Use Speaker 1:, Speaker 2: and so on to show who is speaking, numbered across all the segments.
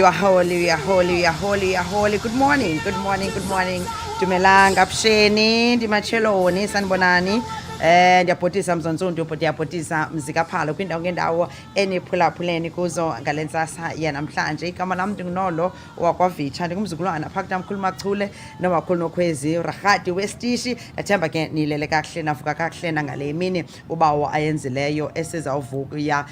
Speaker 1: You are holy, you are holy, you are holy, you are holy. Good morning, good morning, good morning. Dumelanga Psheni, Dimacheloni, Sanbonani. Ndiyabhotisa mzonsundu ndiyabhotisa mzikaphalo kwindawo ngendawo eniphulaphuleni kuzo ngale ntsasa yanamhlanje. Igama lam ndingunolo wakwavitsha, ndingumzukulwana phakathi namkhulu Machule nomakhulu Nokhwezi Ragadi westishi. Ndathemba ke nilele kakuhle navuka kakuhle nangale imini ubawo ayenzileyo esizawuvuya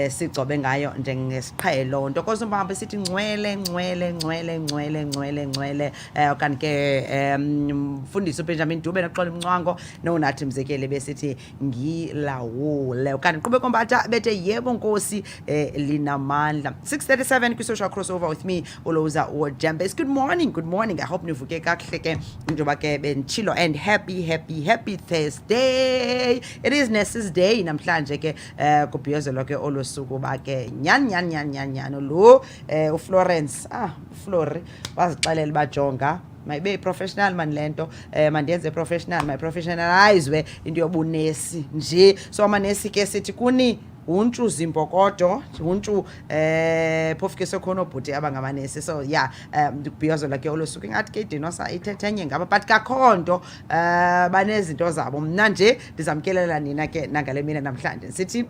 Speaker 1: sigcobe ngayo njengesiqhelo. Ntokozo mbamba sithi ngcwele ngcwele ngcwele ngcwele ngcwele ngcwele. Okanye ke mfundisi uBenjamin Dube noxolo Mncwango nonathi mzekele besithi ngilawule. Okanye qhube kombatha bethe yebo Nkosi linamandla. 6:37 kwi-social crossover with me Lhoza Jambes. Good morning, good morning. I hope nivuke kakuhle ke njengoba ke benchilo and happy Thursday. It is Ness's day namhlanje ke kubhiyozelwa ke olosuku ba ke nyan lo uFlorence uFlori bazixelela bajonga maybe professional man lento mandenze professional my professionalizwe into yobunesi nje. So amanesi ke sithi kuni untu zimpokodo untu phofu ke sokhona obhuti abangamanesi. So yeah, ndikubhiyozelwa ke olosuku ingathi ke dinosa ithethenye ngaba but kakhonto banezinto zabo. Mna nje ndizamkelela nina ke nangale mina namhlanje sithi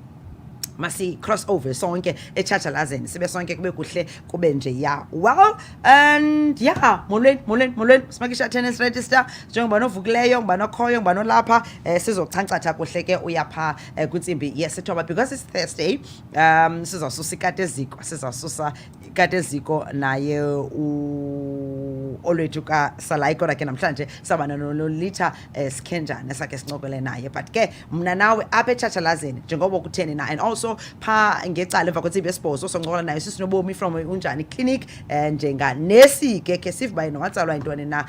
Speaker 1: masi crossover sonke echatshalazeni sibe sonke kube kuhle kube nje ya well. And yeah, molweni simakisha tennis register njengoba novukileyo ngoba nokhoyo ngoba nolapha sizochancatha kuhle ke uyapha kwintsimbi yesithoba because it's Thursday. Sizawususa ikati eziko naye olwethu ka Salayiko ke namhlanje sabana nolitha skhenjana sakhe sincokole naye but ke mna nawe apha echatshalazeni njengoba kutheni na and also pha ngecala emva kwentsimbi yesibhozo soncokola nayo sisinobomi from unjani clinic njenga nesi ke siva yena watsalwa intoni na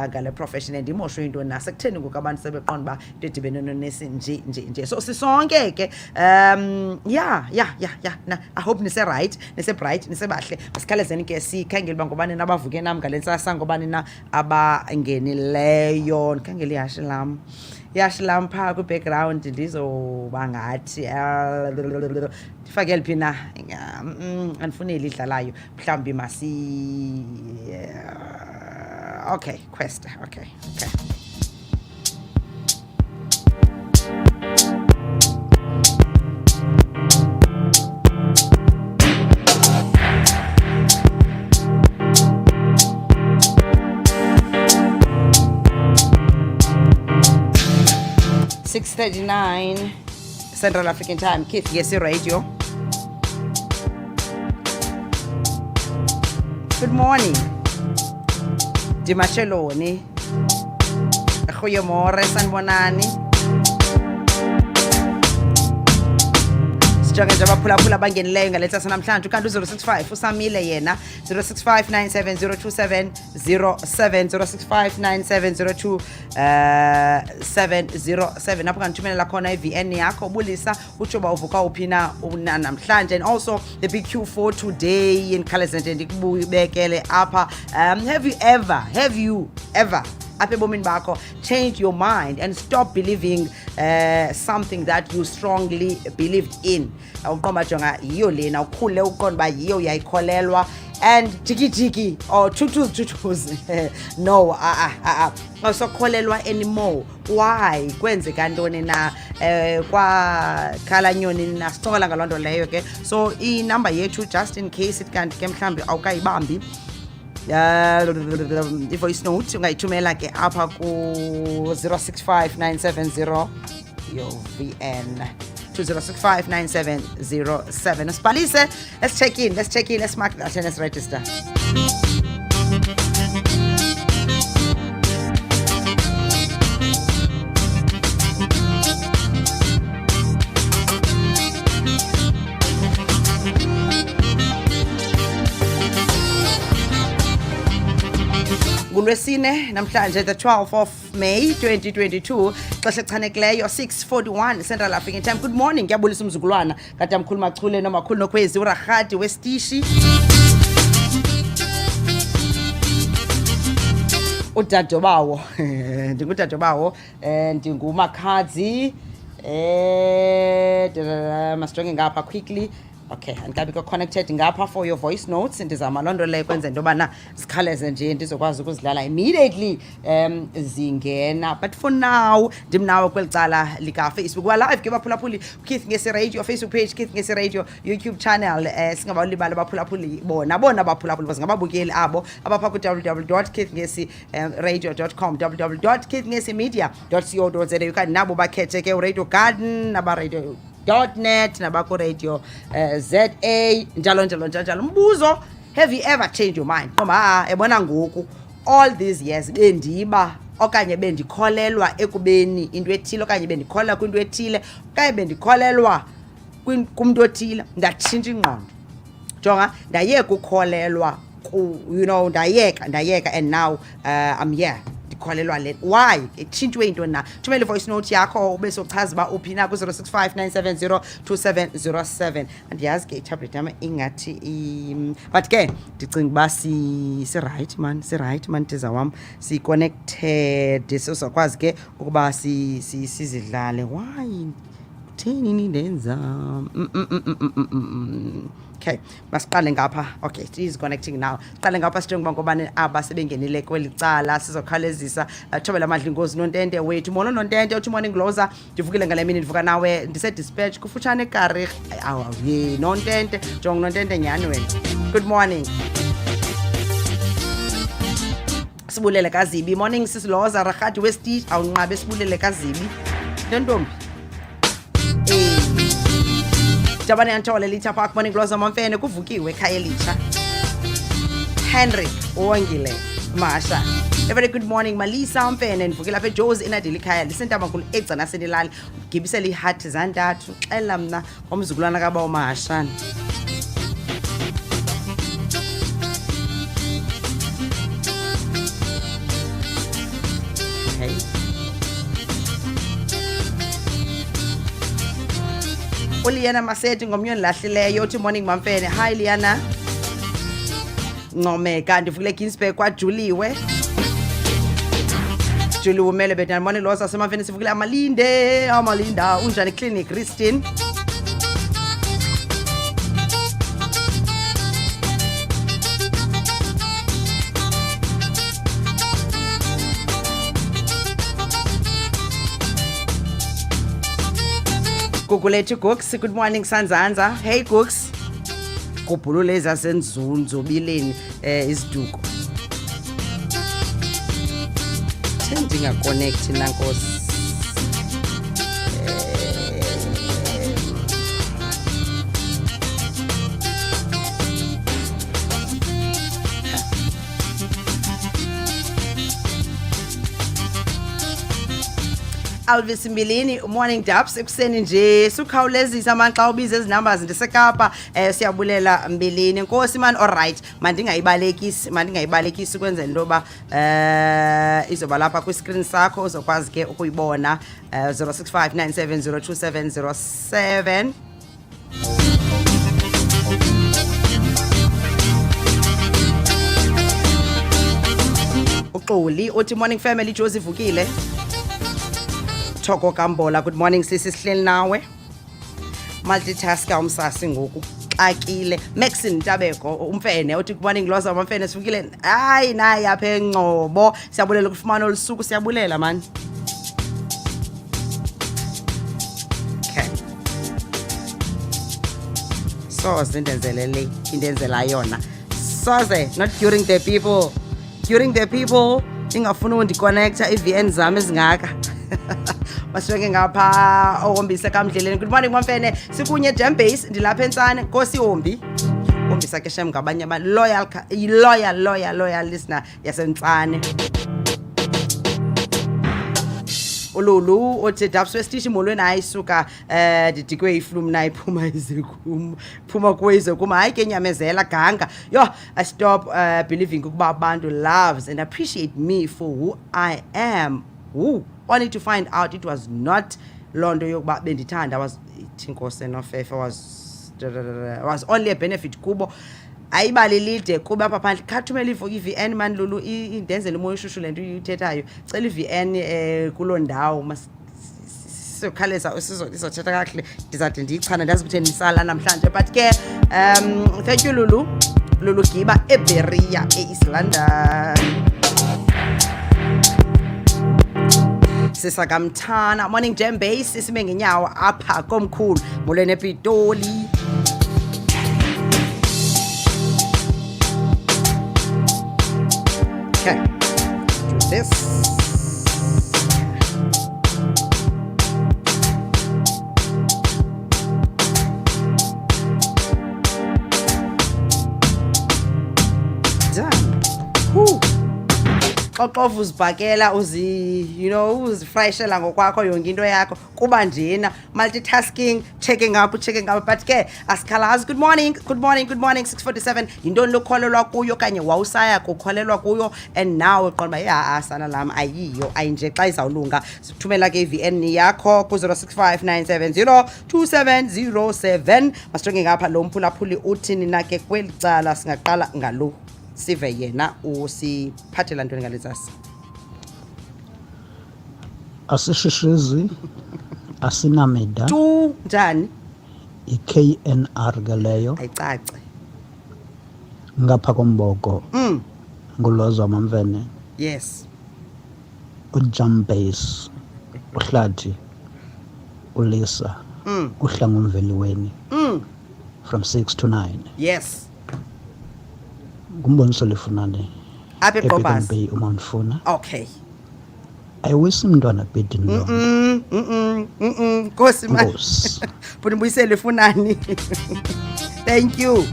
Speaker 1: ngale profession ndimoshwe intoni na sekutheni ngoku abantu sebeqonda ba ndidibene nonesi nje. So sisonke ke yeah na I hope nise right nise bright nise bahle masikhalezeni ke sikhangela uba ngobani nabavuke nam ngale ntsasa ngobani na abangenileyo. Ndikhangela yashi lam pha kwi-background ndizoba ngathi ndifake liphi na andifuneli idlalayo mhlawumbi okay quest okay 6:39 Central African Time. Keith, yes, radio. Good morning. Dimacheloni. Goeiemorgen, sanibonani. Sijonge nje abaphulaphula abangenileyo ngaletha sanamhlanje ukanti 065 usamile yena 0659702707 0659702707 apho kanithumelela khona iVN yakho ubulisa utsho ba uvuka uphina namhlanje. And also the big Q for today in Khalezente ndikubekele apha. Have you ever apha ebomini bakho change your mind and stop believing something that you strongly believed in? Awuqomba jonga yiyo lena ukhule uqonda ba yiyo uyayikholelwa and jiki or chuchus no awusakholelwa anymore. Why? Kwenzeka ntoni na kwa khala nyoni na sithola ngalonto leyo ke. So I number yethu just in case it kanti ke mhlambi awukayibambi i-voice note ungayithumela ke apha ku 065970 your VN to 06597007. Usibhalise, let's check in, let's mark that and let's register. Ngulwesine namhlanje the 12th of May 2022 xesha echanekileyo 6:41 Central African Time. Good morning, ngiyabulisa umzukulwana katamkhulu Machule nomakhulu Nokhwezi Ragadi westishi. Udadobawo ndingudadobawo ndingumakhadzi masijonge ngapha quickly Okay, andikabi connected ngapha for your voice notes ndizama loo nto leyo kwenza into yobana zikhaleze nje ndizokwazi ukuzidlala immediately zingena. But for now ndimnawe kweli cala lika-Facebook live ke baphulaphuli Keith Ngesi Radio Facebook page, Keith Ngesi Radio YouTube channel. Singabalibala baphulaphuli bona baphulaphuli basingababukeli abo abapha ku-www.keithngesi.radio.com www.keithngesimedia.co.za ukanti nabo bakhethe ke uradio garden nabaradio .net nabako radio ZA njalo. Mbuzo, have you ever changed your mind? Ngoba ebona ngoku all these years bendiba okanye bendikholelwa ekubeni into ethile okanye bendikholelwa kwinto ethile okanye bendikholelwa kumuntu othile ndatshintsha ingqondo. Jonga ndayeka ukholelwa ndayeka and now I'm here. Kholelwa le why itshintshwe into na thumela voice note yakho ube sochaza ba uphina ku 0659702707 andiyazi ke itablet yami ingathi but ke ndicinga ba si right man tizawam si connected sizokwazi ke ukuba sizidlale why thini nindenza Okay, masiqale ngapha. Okay, it is connecting now. Siqale ngapha sijonga ngobani abasebengenile kweli cala sizokhalezisa thobela amandla inkosi nontente wethu molo nontente uthi morning Lhoza ndivukile ngale mini ndivuka nawe ndise dispatch kufutshane eKarich ye nontente jonga nontente nyani wena. Good morning. Sibulele kazibi morning sis Lhoza Ragati West awunqabe sibulele kazibi ntontombi. Jabane Antole Lita Park morning Lhoza wamaMfene kuvukiwe ekhaya elitsha. Henry Owangile Masha. A very good morning Malisa Mfene ndivukile lapha eJozi enadile ikhaya lisentamankulu egcina senilali gibisela iheart zantathu xela mna omzukulwana kaba uMahashana. Okay. Uliana Maseti ngomnyoni lahlileyo uthi morning wamaMfene. Hi Liana. Ncomeka ndivukile Ginsberg kwaJuliwe. Julie umele betana morning Lhoza wamaMfene sivukile Amalinda unjani clinic Christine. Gugulethu Gooks, good morning Sanzanza. Hey Gooks. Kubhulule ezasenzunzo bileni isiduko. Sendinga connect nankosi. Alvis Mbilini morning Dubs ekuseni nje sukhawulezisa manxa ubiza ezi numbers ndisekapa siyabulela Mbilini Nkosi man alright mandingayibalekisi kwenzela into ba izoba lapha ku screen sakho uzokwazi ke ukuyibona 0659702707 Uxoli uthi morning family Joseph Vukile Thoko Kambola good morning sisi sihleli nawe multitasker umsasi ngoku xakile Maxine Ntabeko umfene uthi good morning Lhoza wamaMfene sivukile hayi naye apha eNgcobo siyabulela ukufumana olusuku siyabulela man. Okay so sindenzelele indenzela yona soze not during the people ingafuna undiconnecta iVN zami ezingaka Masweke ngapha ohombisa kamdleleni good morning wamaMfene sikunye Jam Base ndilapha entsane Nkosi Hombi hombisa ke shem ngabanye ama loyal listener yasentsane Ululu othi Dubs West molweni ayisuka didikwe iflu mna iphuma izikum phuma kweze kuma hayi ke nyamezela ganga yo I stop believing ukuba abantu loves and appreciate me for who I am only to find out it was not Londo yokuba bendithanda was Inkosi noFefe was only a benefit kubo ayibalilide kuba apha phandle khathumela iVN man Lulu indenzela umoya ushushu lento uyithethayo cela iVN kuloo ndawo siyokhaleza sizothetha kahle ndizathi ndiyichana ndazi ukuthi ndisala namhlanje but ke thank you Lulu Giba eBeria eEast London. Sisa Kamthana morning jam base sisime ngenyawo apha komkhulu molweni ePitoli. Okay, do this. Xoxova uzibhakela uzifreshela ngokwakho yonke into yakho kuba njena multitasking checking up but ke asikhalazi. Good morning 647 yintoni lokholelwa kuyo kanye wawusaya kukholelwa kuyo and now uqonda sana lam ayiyo ayinje xa izawulunga sithumela ke VN yakho ku 0659702707 masijonge ngapha lo mphulaphuli uthi nina ke kweli cala singaqala ngalo sive yena usiphathela ntoni ngalezasi.
Speaker 2: Asishishezi asinameda
Speaker 1: tu njani
Speaker 2: iKNR galeyo
Speaker 1: ayicace
Speaker 2: ngapha komboko nguLhoza wamaMfene
Speaker 1: yes
Speaker 2: ujam base uhlathi ulisa kuhlanga umveliweni from 6 to 9
Speaker 1: yes
Speaker 2: ngumboniso lefunane
Speaker 1: apha eGqobas
Speaker 2: wamaMfene.
Speaker 1: Okay,
Speaker 2: ayiwisi umntwana bedini lo
Speaker 1: Nkosi manje buni buyisele funani. Thank you.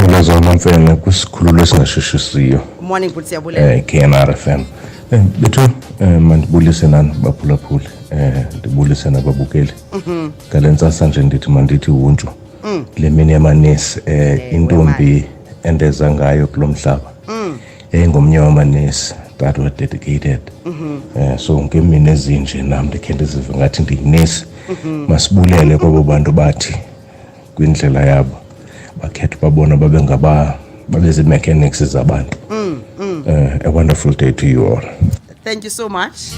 Speaker 3: Lhoza wamaMfene kwisikhululo esingashishisiyo.
Speaker 1: Morning bhuti siyabulela.
Speaker 3: KNR FM. Bethu mandibulise nani baphulaphuli. Ndibulise nababukeli. Ngalentsasa nje ndithi mandithi unju. Le mini yamanesi intombi endeza ngayo kulomhlaba. Engomnye wamanesi that were dedicated. So ngemini ezinje nami ndikhe ndizive ngathi ndiyinesi. Masibulele kwabo bantu bathi kwindlela yabo bakhetha babona babezi mechanics zabantu. A wonderful day to you all.
Speaker 1: Thank you so much.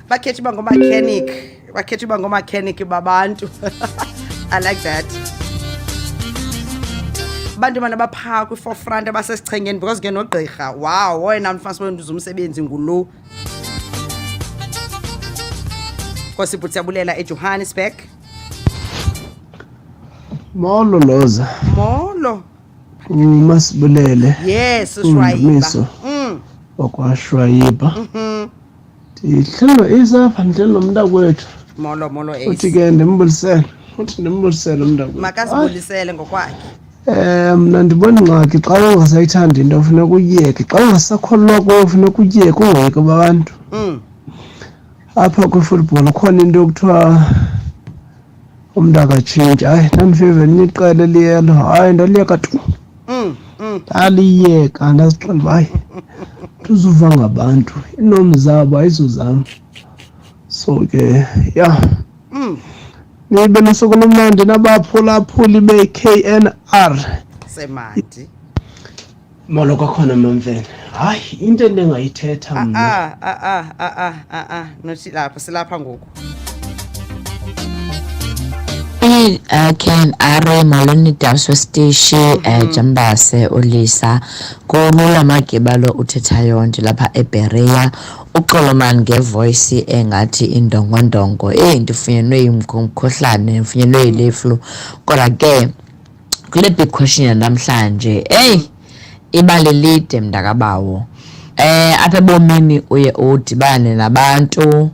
Speaker 1: Bakhetha ngomechanic babantu. I like that. Bantu bana bapha ku forefront abasesichengeni because ke nogqirha wow wena mfana wena uzumsebenzi ngulo. Nkosi bhuti siyabulela eJohannesburg.
Speaker 4: Molo Lhoza.
Speaker 1: Molo.
Speaker 4: Masibulele.
Speaker 1: Yes, uShwayiba.
Speaker 4: Okwashwayiba. Ndihlelo isapha ndlela umntakwethu.
Speaker 1: Molo Ace.
Speaker 4: Uthi ke ndimbulisele umntakwethu.
Speaker 1: Makasibulisele ngokwakhe.
Speaker 4: Mna ndibona ingxaki xa ungasayithandi into ufuna kuyeke. Xa ungasakholwa kuyo ufuna kuyeke ungeke abantu. Apha kwi-football khona into yokuthiwa umntaka change. Hayi nandifive niqele liyelo. Hayi ndaliyeka tu. Ndaliyeka ndazixela uba hayi tuzuva ngabantu inomi zabo ayizozam. So ke ya nibe nosuku lomnandi nabaphulaphuli be-KNR
Speaker 1: semandi.
Speaker 4: Molo kwakhona maMfene. Hayi into endingayithetha mna
Speaker 1: nothi lapho silapha ngoku.
Speaker 5: KNR molweni Daso Station Jambase ulisa kulula magibalo uthethayo ndilapha eBeria uxolomani ngevoice engathi indongondongo ndifunyenwe umkhohlane ndifunyenwe ileflu kodwa ke kule big question namhlanje ibali lide mntakabawo apha ebomini uye udibane nabantu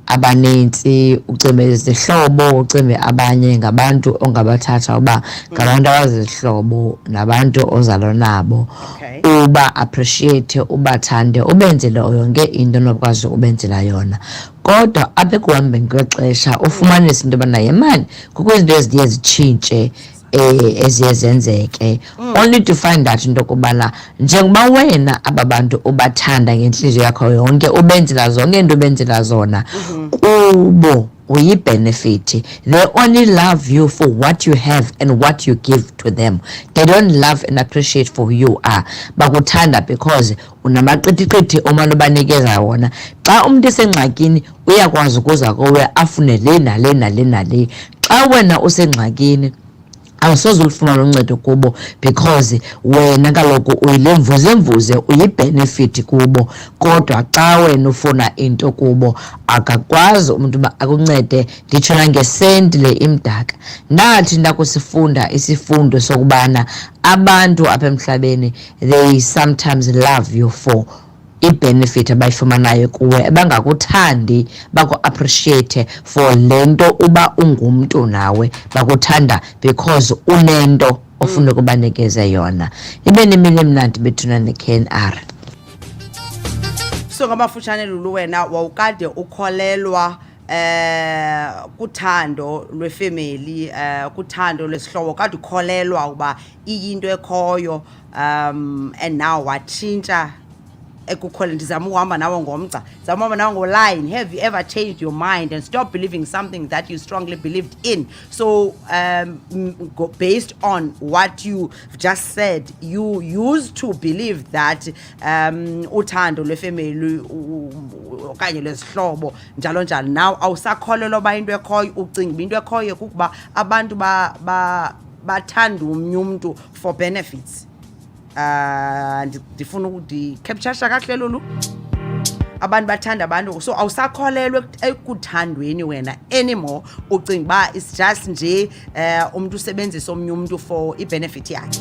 Speaker 5: abaninzi ucimbe izihlobo ucimbe abanye ngabantu ongabathatha uba ngabantu abazihlobo nabantu ozalo nabo uba appreciate ubathande ubenzele yonke into onokwazi ubenzela yona kodwa apha ekuhambeni kwexesha ufumanisa into yobana yemani kukho izinto eziye zitshintshe eziye zenzeke only to find that into kubana njengoba wena ababantu ubathanda ngenhliziyo yakho yonke ubenzela zonke into ubenzela zona kubo uyi-benefit. They only love you for what you have and what you give to them. They don't love and appreciate for who you are. Bakuthanda because unamaqithiqithi omane ubanikeza wona. Xa umuntu esengxakini uyakwazi ukuza kuwe afune le nale nale nale. Xa wena usengxakini awusoze ulifumana uncedo kubo because wena kaloku uyilemvuze uyi-benefit kubo, kodwa xa wena ufuna into kubo akakwazi umuntu uba akuncede. Nditsho nangesenti le imdaka. Ndathi ndakusifunda isifundo sokubana abantu apha emhlabeni they sometimes love you for i-benefit abayifumanayo kuwe, bangakuthandi baku-appreciate for le nto uba ungumntu nawe, bakuthanda because unento ofuna ukubanikeza yona. Ibe nemini emnandi bethuna ne-KNR.
Speaker 1: So ngamafutshane Lulu, wena wawukade ukholelwa kuthando lwefamily, kuthando lwesihlobo, kade ukholelwa uba iyinto ekhoyo, and now watshintsha ekukholeni. Ndizama uhamba nawe ngomgca, ndizama uhamba nawe ngoline. Have you ever changed your mind and stopped believing something that you strongly believed in? So based on what you just said, you used to believe that uthando lwefamily okanye lwesihlobo njalo njalo. Now awusakholelwa uba into ekhoyo, ucinga uba into ekhoyo kukuba abantu bathanda omnye umntu for benefits. Ndifuna ukudicapturesha kahle Lulu. Abantu bathanda abantu, so awusakholelwe ekuthandweni wena anymore. Ucinga uba it's just nje umuntu usebenzisa omnye umuntu for i-benefit yakhe.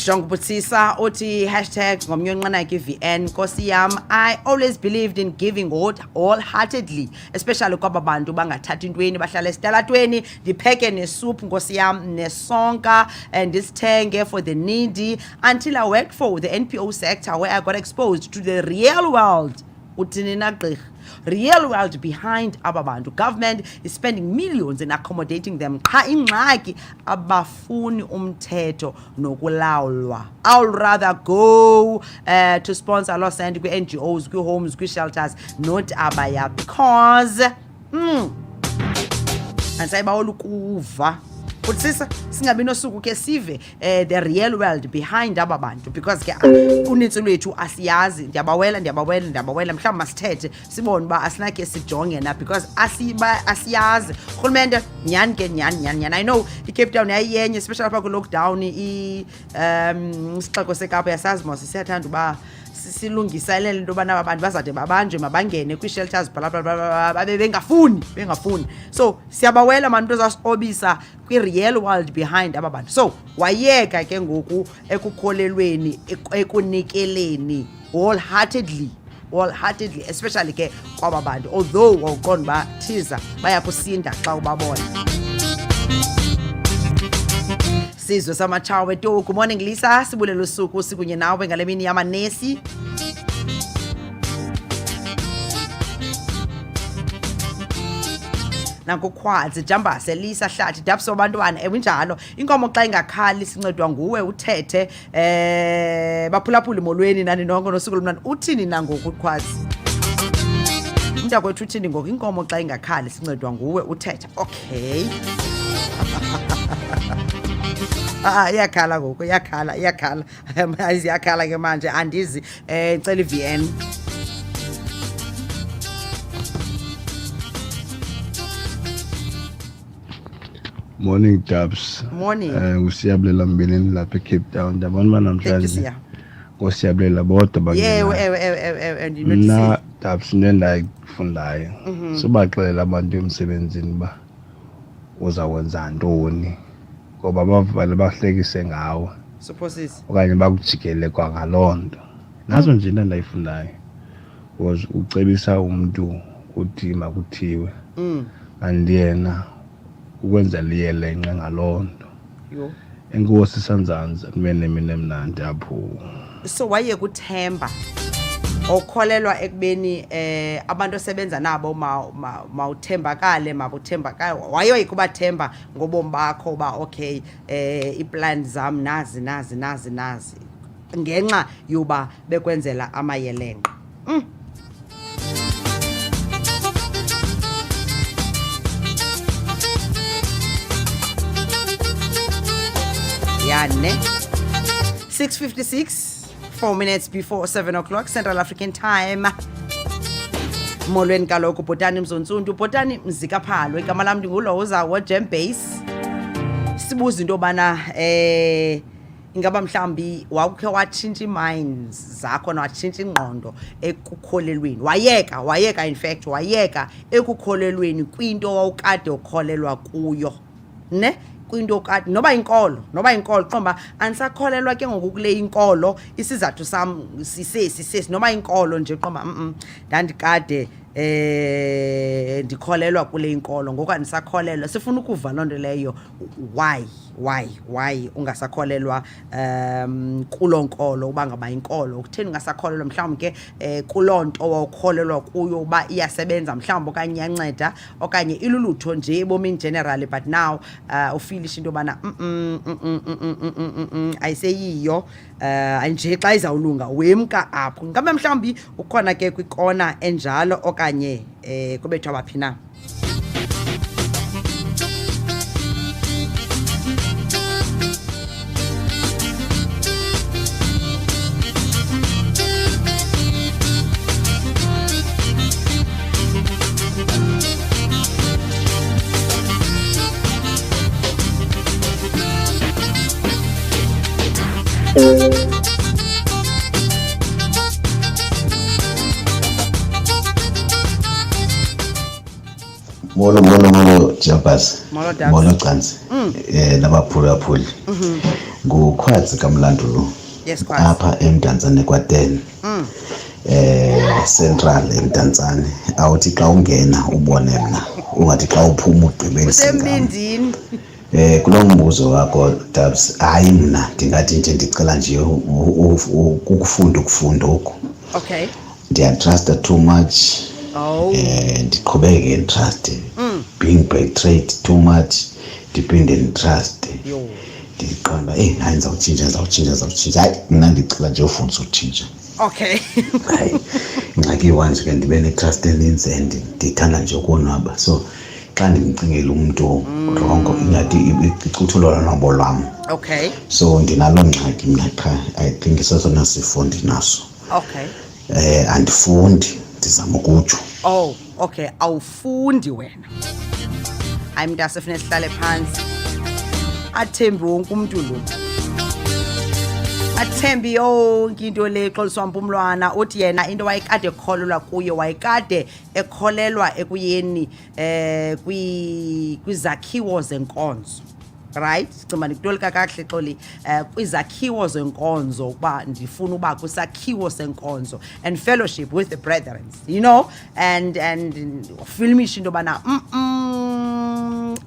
Speaker 1: Jongubutsisa uthi #ngomnyonqanaki_VN. Nkosi yam, I always believed in giving wholeheartedly, especially kwaba bantu bangathathi ntweni, bahlala esitalatweni. Ndipheke nesoup nkosi yam nesonka and ndisithenge for the needy until I worked for the NPO sector where I got exposed to the real world. Uthini na gqirha? Real world behind aba bantu. Government is spending millions in accommodating them. Qha ingxaki abafuni umthetho nokulawulwa. I'll rather go to sponsor law send kwi-NGOs, kwi-homes, kwi-shelters, not abaya because andisayibawela ukuva. Utsisa singabi nosuku ke sive the real world behind aba bantu because ke unintsi lwethu asiyazi. Ndiyabawela mhlawumbi masithethe sibone uba asinakhe sijonge na because asiyazi. Urhulumente nyani ke nyani. I know iCape Town yayiyenye especially apha kwi-lockdown isixeko seKapa yasazi mos siyathanda uba silungiselele into yobana abantu bazade babanjwe mabangene kwii-shelters babe bengafuni. So siyabawela mantu ezasobisa kwi-real world behind aba bantu. So wayeka ke ngoku ekukholelweni ekunikeleni wholeheartedly especially ke kwaba bantu, although wawuqonda uba thiza bayakusinda xa ubabona. Sizwe samatshawe to. Good morning Lisa, sibulela usuku sikunye nawe ngale mini yamanesi. Nankukhwazi jambase Lisa Hlathi dapso bantwana ewinjalo. Inkomo xa ingakhali sincedwa nguwe uthethe baphulaphula molweni nani nonke nosuku lomnani. Uthini nangoku Khwazi? Umntakwethu uthini ngoku? Inkomo xa ingakhali sincedwa nguwe uthethe. Okay. Iyakhala ngoku, iyakhala iyakhala ke manje andizi. Cela iVN.
Speaker 6: Morning Dubs.
Speaker 1: Morning.
Speaker 6: Usiyabulela Mbeleni lapha eCape Town. Ndabona uba namhlanje ngosiyabulela bodwa bangena. Mna Dubs into endayifundayo sibaxelela abantu emsebenzini uba uzawenza ntoni ngoba bavale bahlekise ngawe
Speaker 1: Supposes
Speaker 6: okanye bakujikele kwangaloo nto. Nazo nje into endayifundayo was ucebisa umuntu uthi makuthiwe andiyena ukwenza liyelenqe ngaloo nto. Enkosi Sanzanza kumene mina emnandi apho.
Speaker 1: So waye kuthemba okholelwa ekubeni abantu osebenza nabo mawuthembakale mabuthembakale. Waye kubathemba ngobomi bakho ba okay iplan zam nazi ngenxa yoba bekwenzela amayelenqe. Yane 6:56, 4 minutes before 7 o'clock Central African Time. Molweni kaloku bhotani mzontsundu, bhotani mzikaphalo. Igama lam ndinguLhoza wamaMfene. Sibuza into bana ingaba mhlambi wawukhe watshintsha iminds zakho watshintsha ingqondo ekukholelweni, wayeka in fact wayeka ekukholelweni kwinto wawukade ukholelwa kuyo, ne kwinto kade noba inkolo qomba andisakholelwa ke ngoku kule inkolo, isizathu sam sisesi noba inkolo nje qomba ndandikade ndikholelwa kule inkolo ngoku andisakholelwa. Sifuna ukuva loo nto leyo, why ungasakholelwa kuloo nkolo uba ngaba inkolo, kutheni ungasakholelwa mhlawumbi ke kuloo nto wawukholelwa kuyo uba iyasebenza mhlawumbi okanye iyanceda okanye ilulutho nje ebomini generally, but now ufilisha into yobana ayiseyiyo, nje xa izawulunga wemka apho. Ngabe mhlawumbi ukhona ke kwikona enjalo okanye kubethwa baphi na?
Speaker 7: Molo Jumpers.
Speaker 1: Molo Dubs.
Speaker 7: Molo Cansi. Nabaphulaphuli. Ngukhwazi kaMlandulo.
Speaker 1: Yes, Khwazi.
Speaker 7: Apha eMdantsane kwaDen. Central eMdantsane. Awuthi xa ungena ubone mna. Ungathi xa uphuma ugqibele
Speaker 1: Usembindini.
Speaker 7: Kulo mbuzo wakho Dubs, hayi mna ndingathi nje ndicela nje ukufunda oku.
Speaker 1: Okay.
Speaker 7: Ndiyatrust too much.
Speaker 1: Oh.
Speaker 7: Ndiqhubeke trust. Being betrayed too much, ndiphinde nditrust.
Speaker 1: Yo.
Speaker 7: Ndiqonda hayi ndizawutshintsha. Hayi mna ndicela nje ufundisa ukutshintsha.
Speaker 1: Okay.
Speaker 7: Hayi ingxaki once ke ndibe ne-trust eninzi and ndithanda nje ukonwaba, so xa ndimcingela umntu rongo ingathi icuthulwa nabo lwam.
Speaker 1: Okay.
Speaker 7: So ndinalo ngxaki mna qha, I think sesona sifo ndinaso.
Speaker 1: Okay.
Speaker 7: Andifundi, ndizama ukutsho.
Speaker 1: Oh, okay, awufundi wena. Hayi mntase funeka sihlale phansi. Athembi wonke umuntu lo. Athembi yonke into le xoliswa mpumlwana uthi yena into wayekade ekholelwa kuyo, wayekade ekholelwa ekuyeni kwizakhiwo zenkonzo. Right? Sicimba ndikutolika kakuhle xoli kwizakhiwo zenkonzo ukuba ndifuna uba kwisakhiwo senkonzo and fellowship with the brethren, you know, and filmisha into yobana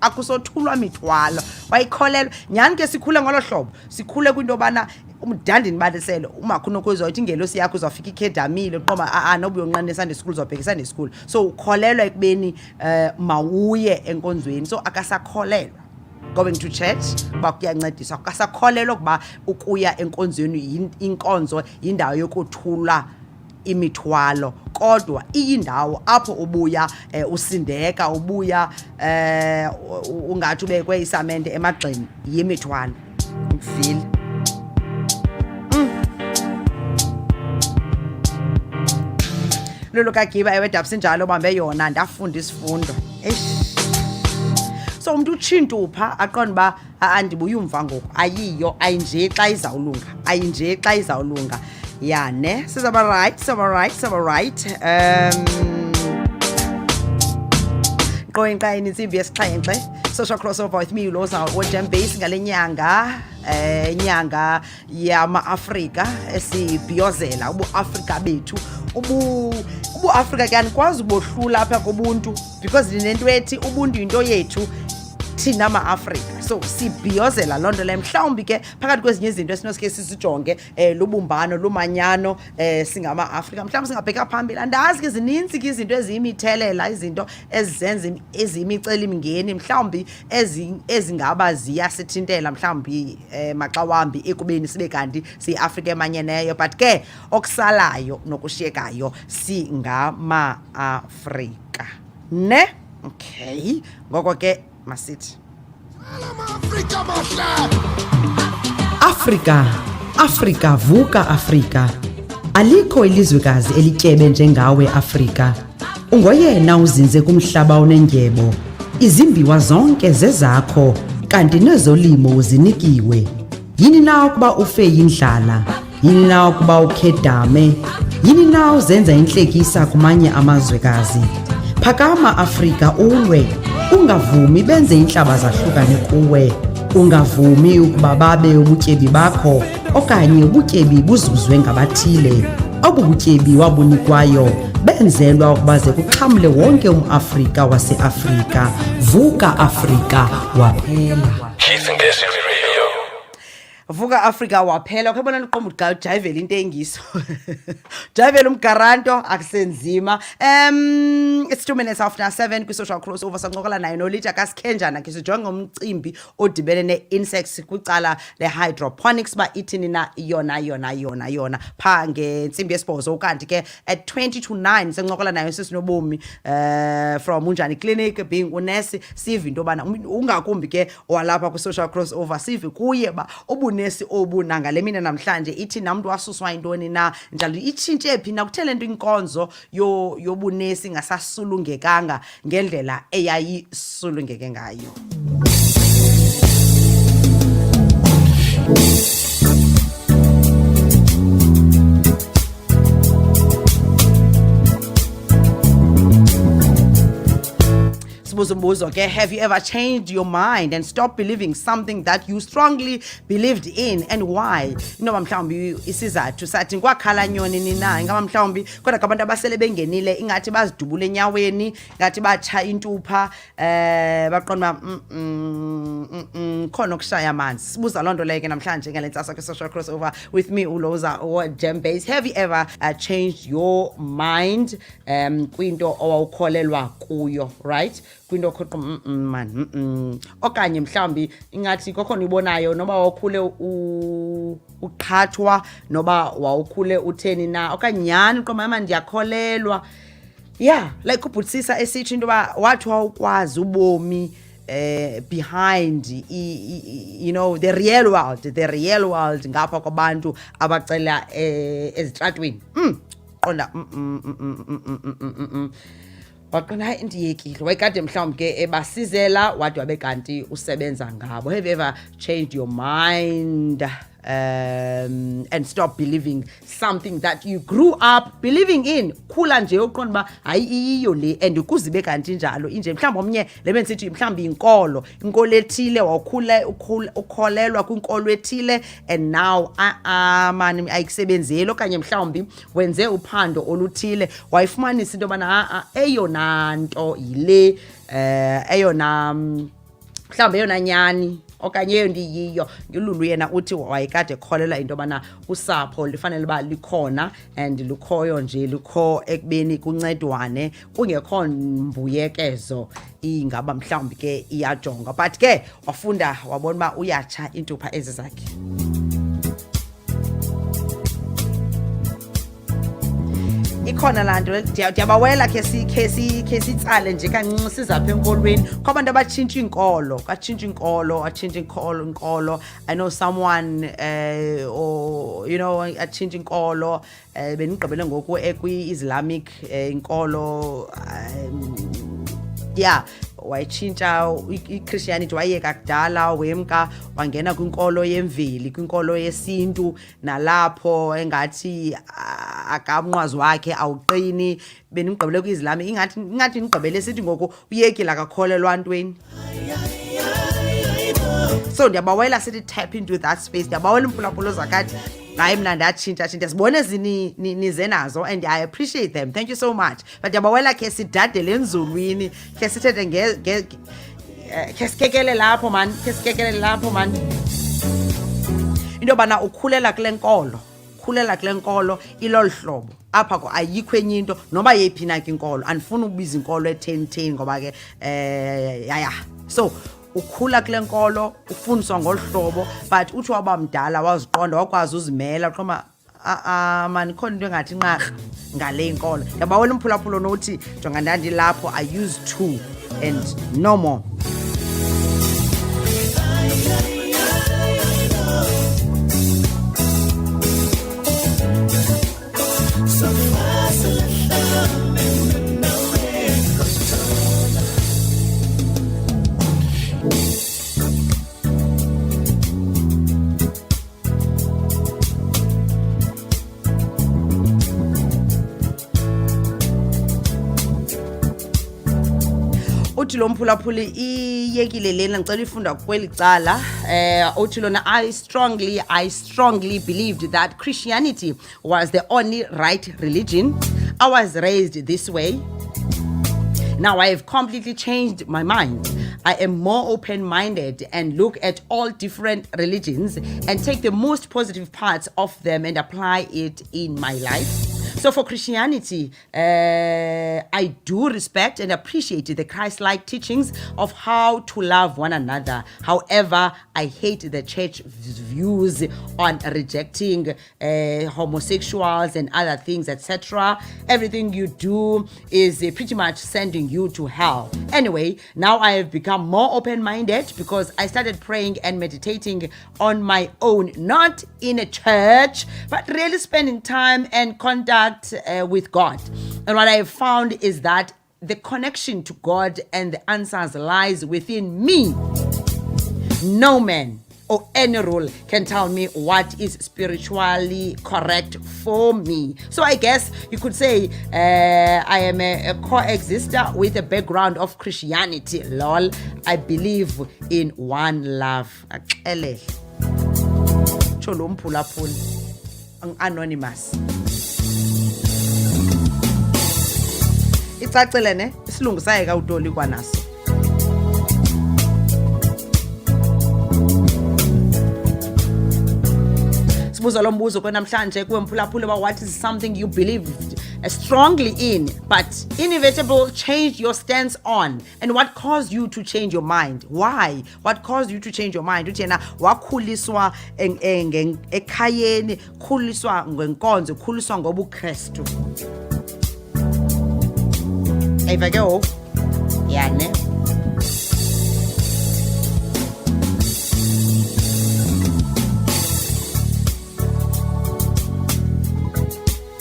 Speaker 1: akusothulwa mithwalo. Wayikholelwa nyhani ke sikhule ngolo hlobo, sikhule kwinto yobana umdandini balisele umakho nokuzo uthi ingelosi yakho uzawufika ikhedamile qoma noba uyonqanda eSunday school uzawubheka eSunday school, so ukholelwa ekubeni mawuye enkonzweni, so akasakholelwa going to church ba kuyancediswa, akasakholelwa ukuba ukuya enkonzweni inkonzo yindawo yokuthula imithwalo, kodwa iyindawo apho ubuya usindeka, ubuya ungathi ubekwe isamente emagxeni yemithwalo. Mfile lolo kagiba ewe Dubs njalo bambe yona ndafunda isifundo. So umuntu utshintupha aqonda ba andibuya umva ngoku, ayiyo ayinje xa izawulunga, yeah ne sizaba right. Qoyinqa insimbi yesixhenxe social crossover with me Lhoza wamaMfene ngale nyanga yama-Afrika esibhiyozela ubu-Afrika bethu. Ubu-Afrika ke anikwazi ubohlula apha kobuntu because linento ethi ubuntu yinto yethu thina ma-Afrika. so sibhiyozela loo nto le mhlawumbi ke phakathi kwezinye izinto esinoske sisijonge lubumbano lumanyano singama-Afrika mhlawumbi singabheka phambili andazi ke zininzi ke izinto eziyimithelela izinto ezizenza eziyimicelimngeni mhlawumbi ezingaba ziyasithintela mhlawumbi maxa wambi ekubeni sibe kanti siyi-Afrika emanyeneyo but ke okusalayo nokushiyekayo singama-Afrika ne okay ngoko ke masithi Afrika vuka Afrika alikho ilizwekazi elityebe njengawe Afrika ungoyena uzinze kumhlaba onendyebo izimbiwa zonke zezakho kanti nezolimo uzinikiwe yini na ukuba ufe yindlala yini na ukuba ukhedame yini na uzenza inhlekisa kumanye amazwekazi phakama Afrika ulwe ungavumi benze inhlaba zahlukane kuwe ungavumi ukuba babe ubutyebi bakho okanye ubutyebi buzuzwe ngabathile obu butyebi wabunikwayo benzelwa ukuba ze kuxhamle wonke umAfrika wase-Afrika vuka Afrika waphela vuka Afrika waphela ukubona liqomba uqa ujayivela intengiso ujayivela umgaranto akusenzima it's 2 minutes after 7 kwi-social crossover sancokola nayo nolita kasikhenjana ke sijonge umcimbi odibene ne-insects kwicala le-hydroponics ba ithini na yona pha ngentsimbi yesibhozo ukanti ke at 20 to 9 sancokola nayo sisinobomi from Unjani Clinic being unesi sive into bana ungakumbi ke walapha kwi-social crossover sive kuye ba nesi obuna ngale mina namhlanje ithi namuntu wasuswa intoni na njalo itshintshe phi na kuthele into inkonzo yobunesi ngasasulungekanga ngendlela eyayisulungeke ngayo Umbuzo okay, have you ever changed your mind and stopped believing something that you strongly believed in and why? Inoba mhlawumbi isizathu sathi kwakhala nyoni nina ingaba mhlawumbi kodwa abantu abasele bengenile ingathi bazidubule enyaweni ngathi batsha intupha baqonda khona okushaya amanzi sibuza lonto leke namhlanje ngelentsasa ke social crossover with me Lhoza or Jambase. Have you ever changed your mind kwinto owawukholelwa kuyo, right? Kwinto khoqa man okanye mhlambi ingathi kokhona ibonayo noba wawukhule uqhathwa noba wawukhule utheni na okanye nyani qoma mama ndiyakholelwa yeah like ubhutsisa esithi into ba wathi wawukwazi ubomi behind you know the real world ngapha kwabantu abacela ezitratweni qonda waqona hayi ndiyekile wayekade mhlawumbe ke ebasizela wathi wabe kanti usebenza ngabo. Have you ever changed your mind and stop believing something that you grew up believing in? Khula nje uqonda ba hayi iyo le and ukuzibe kanti njalo inje mhlawumbe omnye lebe nsithi mhlawumbe inkolo ethile wakhula ukholelwa kwinkolo ethile and now mani ayisebenzeli okanye mhlawumbe wenze uphando oluthile wayifumanisa into bana eyona nto yile eyona mhlawumbe eyona nyani okanye eyo ndiyiyo ngilulu yena uthi wayekade ekholela into bana usapho lifanele ba likhona and lukhoyo nje lukho ekubeni kuncedwane kungekho mbuyekezo ingaba mhlawumbi ke iyajonga but ke wafunda wabona ba uyatsha intupha ezi zakhe. Ikhona lanto ndiyabawela ke sitsale nje kancinci sizapha enkolweni kwabantu abatshintsha inkolo I know someone or you know atshintsha inkolo benigqibele ngoku ekwi-Islamic inkolo yeah wayitshintsha iChristianity wayeka kudala wemka wangena kwinkolo yemveli kwinkolo yesintu nalapho engathi akamnqwazi wakhe awuqini benigqibele kwi-Islam ingathi nigqibele sithi ngoku uyekile akakholelwa ntweni. So ndiyabawela sithi tap into that space ndiyabawela umphulaphula zakathi hayi mna ndatshintsha sibone nize nazo and I appreciate them, thank you so much but ndiyabawela ke sidadele enzulwini ke sithethe ke sikekele lapho man, ke sikekele lapho man. Into bana ukhulela kule nkolo, ukhulela kule nkolo ilolu hlobo. Apha ko ayikho enye into noba yephi na ke inkolo. Andifuni ukubiza inkolo e10 ngoba ke yaya. So ukhula kule nkolo ufundiswa ngolhlobo but uthi waba mdala waziqonda wakwazi uzimela qhoma man khona into engathi nqarha ngale inkolo. Yabawela umphulaphula nothi jonga ndandi lapho I used to and no more. Uthi lo mphulaphuli iyekile lena ngicela ifunda kweli cala uthi lona I strongly believed that Christianity was the only right religion. I was raised this way. Now I have completely changed my mind. I am more open-minded and look at all different religions and take the most positive parts of them and apply it in my life. So for Christianity, I do respect and appreciate the Christ-like teachings of how to love one another. However, I hate the church's views on rejecting homosexuals and other things, etc. Everything you do is pretty much sending you to hell. Anyway, now I have become more open-minded because I started praying and meditating on my own, not in a church, but really spending time and contact with God. And what I have found is that the connection to God and the answers lies within me. No man or any rule can tell me what is spiritually correct for me. So I guess you could say I am a coexister with a background of Christianity. Lol, I believe in one love. Anonymous. Icacile ne isilungu saye ka utoli kwanaso. Sibuza lo mbuzo kwenamhlanje kuwe mphulaphula about what is something you believed strongly in but inevitable change your stance on, and what caused you to change your mind. Why? What caused you to change your mind? Uthi yena wakhuliswa ekhayeni, khuliswa ngenkonzo, khuliswa ngobuKristu. Eva go. Yane.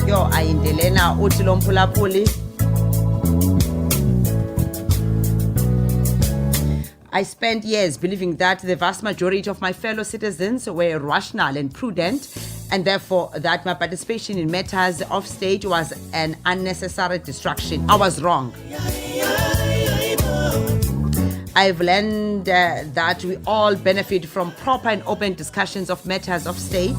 Speaker 1: Yo ayindelena uthi lo mphulaphuli. I spent years believing that the vast majority of my fellow citizens were rational and prudent, and therefore that my participation in matters of state was an unnecessary distraction. I was wrong. I've learned that we all benefit from proper and open discussions of matters of state,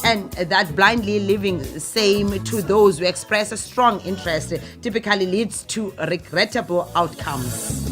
Speaker 1: and that blindly living same to those who express a strong interest typically leads to regrettable outcomes.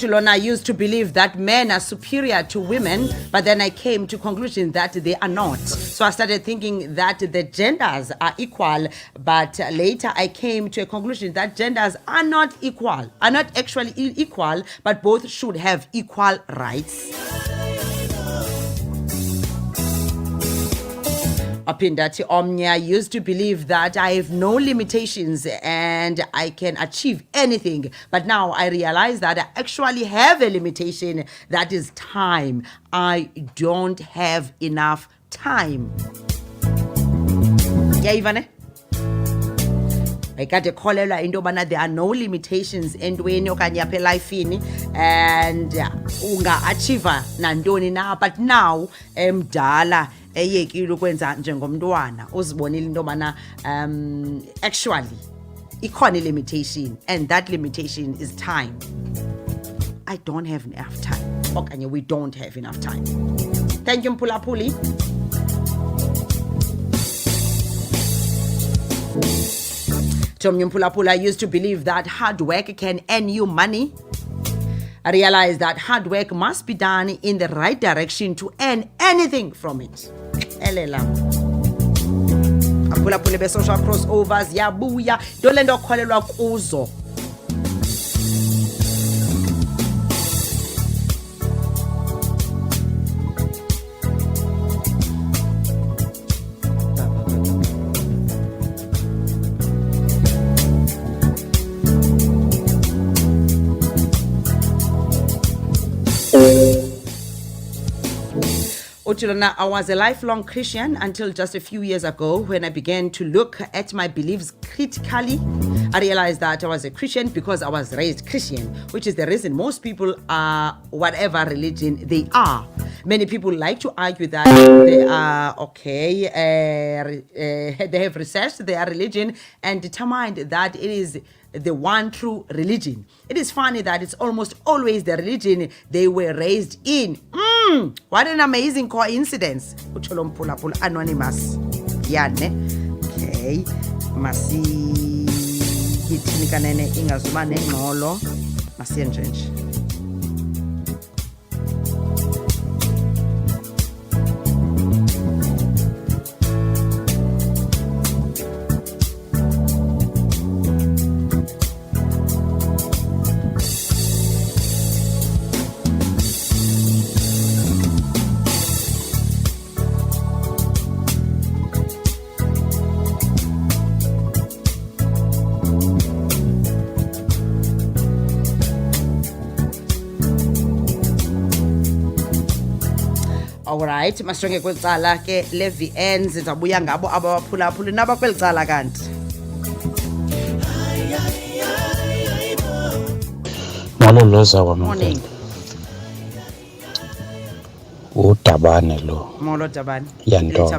Speaker 1: I used to believe that men are superior to women, but then I came to conclusion that they are not. So I started thinking that the genders are equal, but later I came to a conclusion that genders are not equal, are not actually equal, but both should have equal rights. Apindati Omnia, I used to believe that I have no limitations and I can achieve anything. But now I realize that I actually have a limitation, that is time. I don't have enough time. Yeah, Ivane? I got a call into bana there are no limitations entweni okanye apha elifini and unga achiever nantoni na, but now emdala eyekile ukwenza njengomntwana uzibonile into bana actually ikhona limitation, and that limitation is time. I don't have enough time. Okay, we don't have enough time. Thank you, Mpulapuli. I used to believe that hard work can earn you money. I realized that hard work must be done in the right direction to earn anything from it. Aphulaphule be-social crossovers yabuya into le nto okholelwa kuzo. I was a lifelong Christian until just a few years ago when I began to look at my beliefs critically. I realized that I was a Christian because I was raised Christian, which is the reason most people are whatever religion they are. Many people like to argue that they are they have researched their religion and determined that it is the one true religion. It is funny that it's almost always the religion they were raised in. What an amazing coincidence. Ucholo Mpulapula Anonymous. Yane. Okay. Masi yithini kanene ingazuma nengxolo. Masiyenje nje. Alright, masonke kwecala ke le VN sizabuya ngabo abaphulaphuli naba kwelicala kanti.
Speaker 2: Molo Lhoza wamaMfene. Udabane lo.
Speaker 1: Molo Dabane.
Speaker 2: Yanto.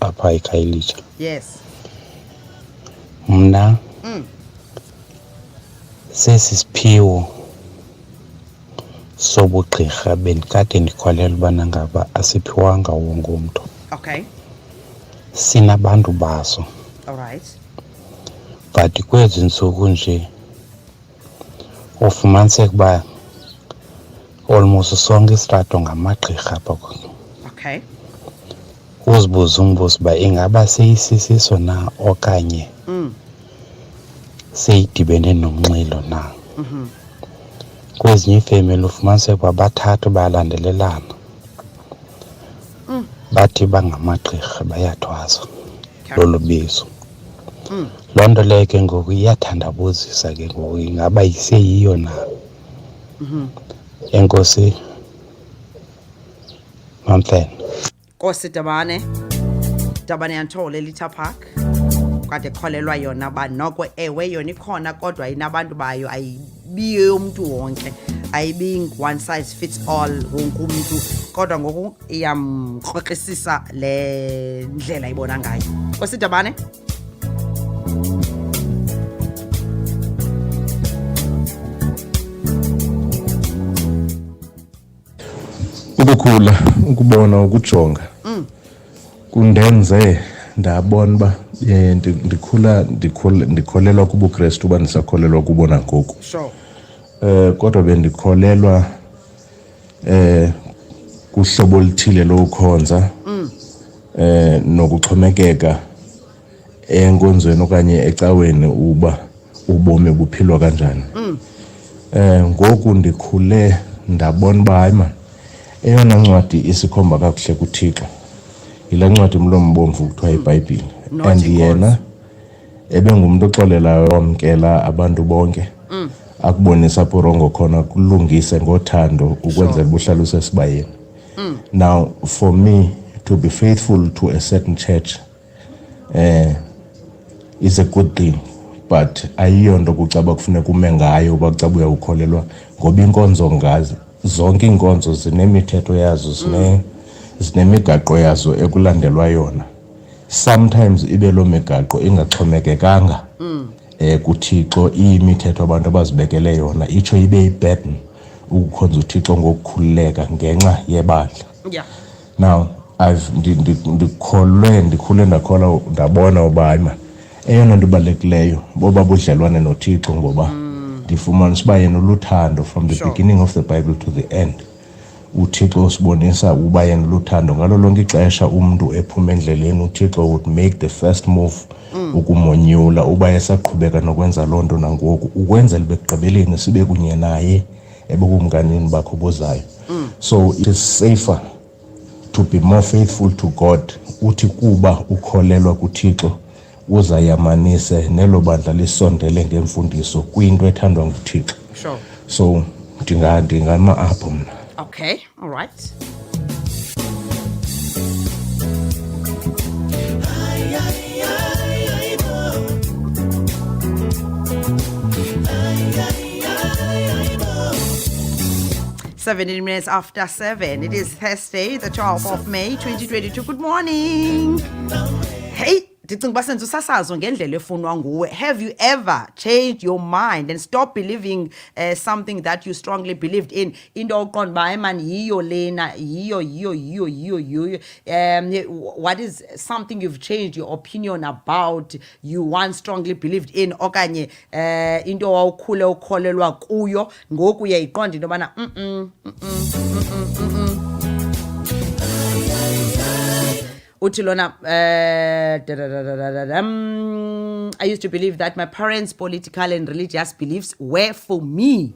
Speaker 2: Apha eKhayelitsha.
Speaker 1: Yes.
Speaker 2: Mna. Sesisiphiwo sobugqirha bendikade ndikholelwa ubana ngaba asiphiwanga wonke umntu.
Speaker 1: Okay.
Speaker 2: Sinabantu baso.
Speaker 1: Alright.
Speaker 2: But kwezi ntsuku nje ufumaniseka uba almost sonke isitrato ngamagqirha apha.
Speaker 1: Okay.
Speaker 2: Uzibuza umbuzo uba ingaba seyisisiso na okanye seyidibene nomnxilo na. Kwezinye iifemeli ufumaniseka uba bathathu bayalandelelana. Bathi bangamagqirha bayathwasa lolu bizo. Loo nto leyo ke ngoku iyathandabuzisa ke ngoku ingaba iseyiyo na. Enkosi Mamfene.
Speaker 1: Nkosi Dabane. Dabane Yantole Litha Park. Kade kholelwa yona ba noko ewe yona ikhona kodwa inabantu bayo ayibiyo yomuntu wonke. Ayibi one size fits all wonke umuntu kodwa ngoku iyamkhoxisisa le ndlela ibona ngayo. Nkosi Dabane.
Speaker 3: Ukukhula ukubona ukujonga kundenze ndabona ba ndikholelwa kubuKristu uba ndisakholelwa kubona ngoku.
Speaker 1: Sure.
Speaker 3: Kodwa bendikholelwa kuhlobo oluthile lokukhonza nokuxhomekeka enkonzweni okanye ecaweni uba ubomi buphilwa kanjani. Ngoku ndikhule ndabona uba hayi man eyona ncwadi isikhomba kakuhle kuThixo yilaa ncwadi mlombomvu kuthiwa iBhayibhile. And yena ebengumuntu oxolelayo wamkela abantu bonke akubonisa apho rongo khona kulungise ngothando ukwenzela ubuhlala usesibayeni. Now for me to be faithful to a certain church is a good thing, but ayiyonto kucaba kufuneka ume ngayo uba kucaba uyawukholelwa ngoba inkonzo ngazi zonke inkonzo zinemithetho yazo zinemigaqo yazo ekulandelwa yona. Sometimes ibe lo migaqo ingaxhomekekanga kuThixo iyimithetho abantu abazibekele yona itsho ibe iburden ukukhonza uThixo ngokukhululeka ngenxa yebandla.
Speaker 1: Yeah.
Speaker 3: Now ndikhule ndakhola ndabona uba hayi man eyona nto ibalulekileyo boba budlelwane noThixo ngoba ndifumanisa uba yena uluthando from the beginning of the Bible to the end. uThixo usibonisa uba yena luthando ngalo lonke ixesha umuntu ephuma endleleni uThixo would make the first move ukumonyula uba esaqhubeka nokwenza lonto nangoku ukwenzela bekugqibeleni sibe kunye naye ebukumkanini bakho bozayo. So it is safer to be more faithful to God uthi kuba ukholelwa kuThixo uzayamanise nelo bandla lisondele ngemfundiso kwinto ethandwa nguThixo.
Speaker 1: Sure.
Speaker 3: So ndingama apho mna.
Speaker 1: Okay, all right. Seventeen minutes after 7. It is Thursday, the 12th of May, 2022. Good morning. Hey. Have you ever changed your mind and stopped believing something that you strongly believed in? What is something you've changed your opinion about you once strongly believed in? Okanye into wawukhule ukholelwa kuyo ngoku uyayiqonda into yobana I used to believe that my parents' political and religious beliefs were for me.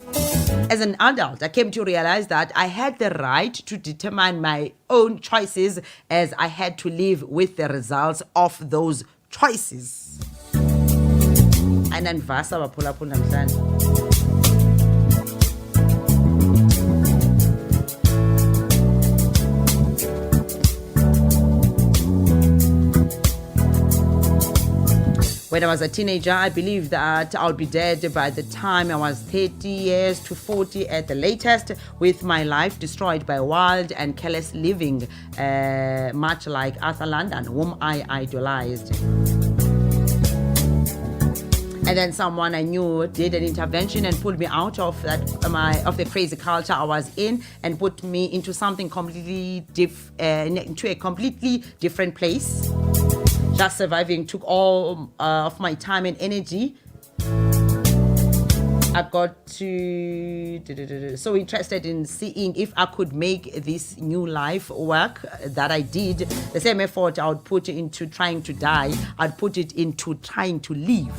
Speaker 1: As an adult, I came to realize that I had the right to determine my own choices as I had to live with the results of those choices. Ananivasa baphulaphula namhlanje. When I was a teenager, I believed that I would be dead by the time I was 30 years to 40 at the latest, with my life destroyed by wild and careless living, much like Arthur London, whom I idolized. And then someone I knew did an intervention and pulled me out of the crazy culture I was in and put me into something completely into a completely different place. Just surviving took all of my time and energy. I got so interested in seeing if I could make this new life work that I did. The same effort I would put into trying to die, I'd put it into trying to live.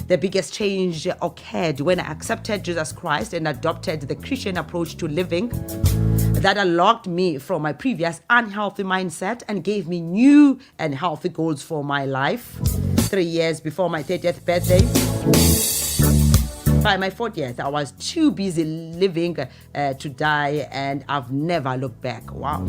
Speaker 1: The biggest change occurred when I accepted Jesus Christ and adopted the Christian approach to living. That unlocked me from my previous unhealthy mindset and gave me new and healthy goals for my life. 3 years before my 30th birthday. By my 40th, I was too busy living to die, and I've never looked back. Wow.